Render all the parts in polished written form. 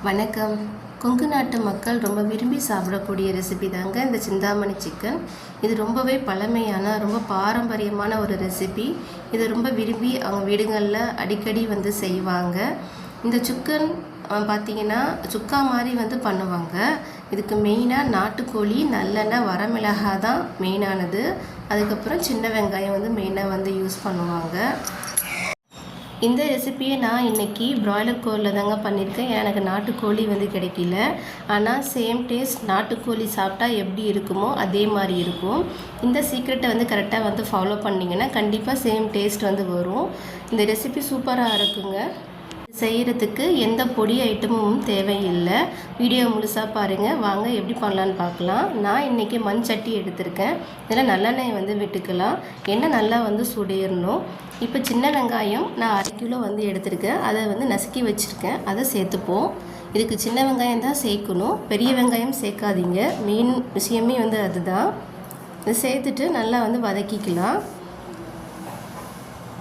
வணக்கம். கொங்கு நாட்டு மக்கள் ரொம்ப விரும்பி சாப்பிடக்கூடிய ரெசிபி தாங்க இந்த சிந்தாமணி சிக்கன். இது ரொம்பவே பழமையான ரொம்ப பாரம்பரியமான ஒரு ரெசிபி. இதை ரொம்ப விரும்பி அவங்க வீடுகளில் அடிக்கடி செய்வாங்க. இந்த சிக்கன் பார்த்திங்கன்னா சுக்கா மாதிரி பண்ணுவாங்க. இதுக்கு மெயினாக நாட்டுக்கோழி, நல்லெண்ணெய், வரமிளகாய் தான் மெயினானது. அதுக்கப்புறம் சின்ன வெங்காயம் மெயினாக யூஸ் பண்ணுவாங்க. இந்த ரெசிப்பியை நான் இன்றைக்கி ப்ராய்லர் கோழியில் தாங்க பண்ணியிருக்கேன். எனக்கு நாட்டுக்கோழி கிடைக்கல. ஆனால் சேம் டேஸ்ட் நாட்டுக்கோழி சாப்பிட்டா எப்படி இருக்குமோ அதே மாதிரி இருக்கும். இந்த சீக்ரெட்டை கரெக்டாக ஃபாலோ பண்ணிங்கன்னா கண்டிப்பாக சேம் டேஸ்ட் வரும். இந்த ரெசிபி சூப்பராக இருக்குங்க. செய்கிறதுக்கு எந்த பொடி ஐட்டமும் தேவையில்லை. வீடியோ முழுசாக பாருங்கள். வாங்க எப்படி பண்ணலான்னு பார்க்கலாம். நான் இன்றைக்கி மண் சட்டி எடுத்திருக்கேன். இதில் நல்லெண்ணெய் விட்டுக்கலாம். எண்ணெய் நல்லா சூடேறணும். இப்போ சின்ன வெங்காயம் நான் 1/2 கிலோ எடுத்திருக்கேன். அதை நசுக்கி வச்சுருக்கேன். அதை சேர்த்துப்போம். இதுக்கு சின்ன வெங்காயம் தான் சேர்க்கணும், பெரிய வெங்காயம் சேர்க்காதீங்க. மெயின் விஷயமே அதுதான். இதை சேர்த்துட்டு நல்லா வதக்கிக்கலாம்.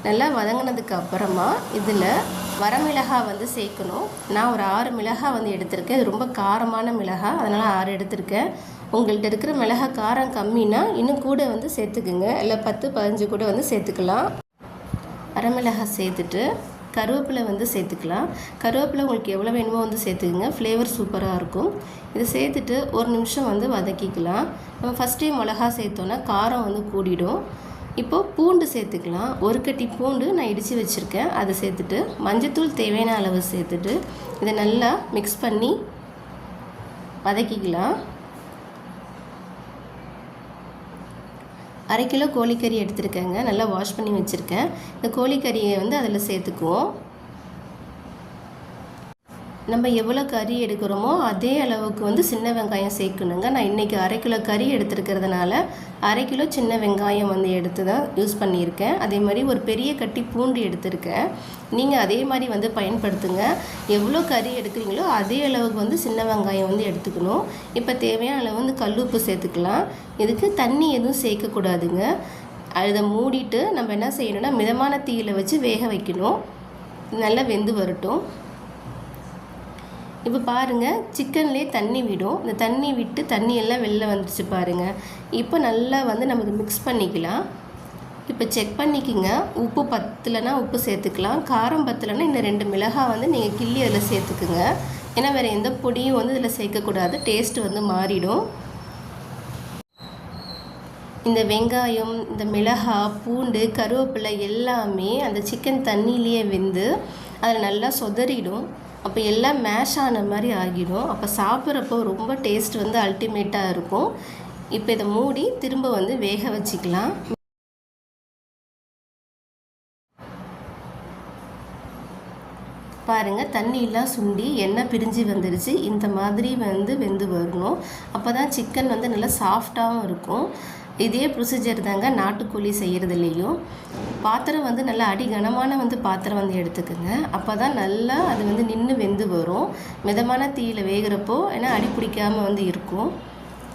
நல்லா வதங்கினதுக்கு அப்புறமா இதில் வரமிளகாய் சேர்க்கணும். நான் ஒரு 6 மிளகாய் எடுத்திருக்கேன். இது ரொம்ப காரமான மிளகாய், அதனால் 6 எடுத்திருக்கேன். உங்கள்கிட்ட இருக்கிற மிளகாய் காரம் கம்மினா இன்னும் கூட சேர்த்துக்குங்க. இல்லை 10, 15 கூட சேர்த்துக்கலாம். வரமிளகாய் சேர்த்துட்டு கருவேப்பிலை சேர்த்துக்கலாம். கருவேப்பிலை உங்களுக்கு எவ்வளோ வேணுமோ சேர்த்துக்குங்க. ஃப்ளேவர் சூப்பராக இருக்கும். இதை சேர்த்துட்டு ஒரு நிமிஷம் வதக்கிக்கலாம். நம்ம ஃபஸ்ட் டைம் மிளகா சேர்த்தோன்னா காரம் கூடிடும். இப்போது பூண்டு சேர்த்துக்கலாம். ஒரு கட்டி பூண்டு நான் இடித்து வச்சுருக்கேன். அதை சேர்த்துட்டு மஞ்சத்தூள் தேவையான அளவு சேர்த்துட்டு இதை நல்லா மிக்ஸ் பண்ணி வதக்கிக்கலாம். 1/2 கிலோ கோழிக்கறி எடுத்துருக்கேங்க. நல்லா வாஷ் பண்ணி வச்சுருக்கேன். இந்த கோழிக்கறியை அதில் சேர்த்துக்குவோம். நம்ம எவ்வளோ கறி எடுக்கிறோமோ அதே அளவுக்கு சின்ன வெங்காயம் சேர்க்கணுங்க. நான் இன்றைக்கி 1/2 கிலோ கறி எடுத்துருக்கிறதுனால 1/2 கிலோ சின்ன வெங்காயம் எடுத்து தான் யூஸ் பண்ணியிருக்கேன். அதே மாதிரி ஒரு பெரிய கட்டி பூண்டு எடுத்திருக்கேன். நீங்கள் அதே மாதிரி பயன்படுத்துங்க. எவ்வளோ கறி எடுக்கிறீங்களோ அதே அளவுக்கு சின்ன வெங்காயம் எடுத்துக்கணும். இப்போ தேவையான அளவு கல்லுப்பு சேர்த்துக்கலாம். இதுக்கு தண்ணி எதுவும் சேர்க்கக்கூடாதுங்க. அதை மூடிட்டு நம்ம என்ன செய்யணும்னா மிதமான தீயில் வச்சு வேக வைக்கணும். நல்லா வெந்து வரட்டும். இப்போ பாருங்கள், சிக்கன்லேயே தண்ணி விடும். இந்த தண்ணி விட்டு தண்ணி எல்லாம் வெளில வந்துடுச்சு பாருங்கள். இப்போ நல்லா நமக்கு மிக்ஸ் பண்ணிக்கலாம். இப்போ செக் பண்ணிக்கோங்க. உப்பு பத்தலைன்னா உப்பு சேர்த்துக்கலாம். காரம் பத்தலைன்னா இந்த 2 மிளகாய் நீங்கள் கிள்ளி அதில் சேர்த்துக்குங்க. ஏன்னா வேறு எந்த பொடியும் இதில் சேர்க்கக்கூடாது. டேஸ்ட்டு மாறிடும். இந்த வெங்காயம், இந்த மிளகாய், பூண்டு, கருவேப்பிலை எல்லாமே அந்த சிக்கன் தண்ணியிலேயே வெந்து அதில் நல்லா சொதறிடும். அப்போ எல்லாம் மேஷ் ஆன மாதிரி ஆகிடும். அப்போ சாப்பிட்றப்போ ரொம்ப டேஸ்ட் அல்டிமேட்டாக இருக்கும். இப்போ இதை மூடி திரும்ப வேக வச்சுக்கலாம். பாருங்கள், தண்ணியெலாம் சுண்டி எண்ணெய் பிரிஞ்சு வந்துடுச்சு. இந்த மாதிரி வெந்து வரணும். அப்போ தான் சிக்கன் நல்லா சாஃப்டாகவும் இருக்கும். இதே ப்ரொசீஜர் தாங்க நாட்டுக்கோழி செய்கிறதுலேயும். பாத்திரம் நல்லா அடிகனமான பாத்திரம் எடுத்துக்கோங்க. அப்போ தான் நல்லா அது நின்று வெந்து வரும். மிதமான தீயில் வேகிறப்போ ஏன்னா அடி பிடிக்காமல் இருக்கும்.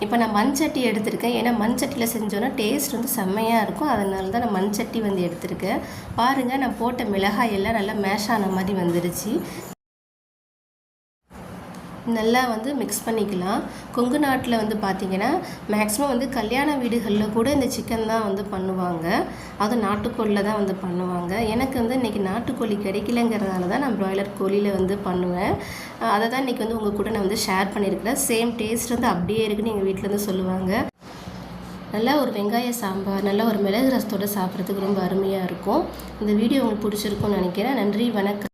இப்போ நான் மண் சட்டி எடுத்திருக்கேன். ஏன்னா மண் சட்டியில் செஞ்சோன்னா டேஸ்ட் செம்மையாக இருக்கும். அதனால தான் நான் மண் சட்டி எடுத்திருக்கேன். பாருங்கள், நான் போட்ட மிளகாய் எல்லாம் நல்லா மேஷ் ஆன மாதிரி வந்துடுச்சு. நல்லா மிக்ஸ் பண்ணிக்கலாம். கொங்கு நாட்டில் பார்த்திங்கன்னா மேக்ஸிமம் கல்யாண வீடுகளில் கூட இந்த சிக்கன் தான் பண்ணுவாங்க. அதுவும் நாட்டுக்கோழியில் தான் பண்ணுவாங்க. எனக்கு இன்றைக்கி நாட்டுக்கோழி கிடைக்கலங்கிறதுனால தான் நான் ப்ராய்லர் கோழியில் பண்ணுவேன். அதை தான் இன்றைக்கி உங்கள் கூட நான் ஷேர் பண்ணியிருக்கிறேன். சேம் டேஸ்ட் அப்படியே இருக்குன்னு எங்கள் வீட்டிலேருந்து சொல்லுவாங்க. நல்லா ஒரு வெங்காய சாம்பார், நல்லா ஒரு மிளகு ரசத்தோடு சாப்பிட்றதுக்கு ரொம்ப அருமையாக இருக்கும். இந்த வீடியோ உங்களுக்கு பிடிச்சிருக்கும்னு நினைக்கிறேன். நன்றி, வணக்கம்.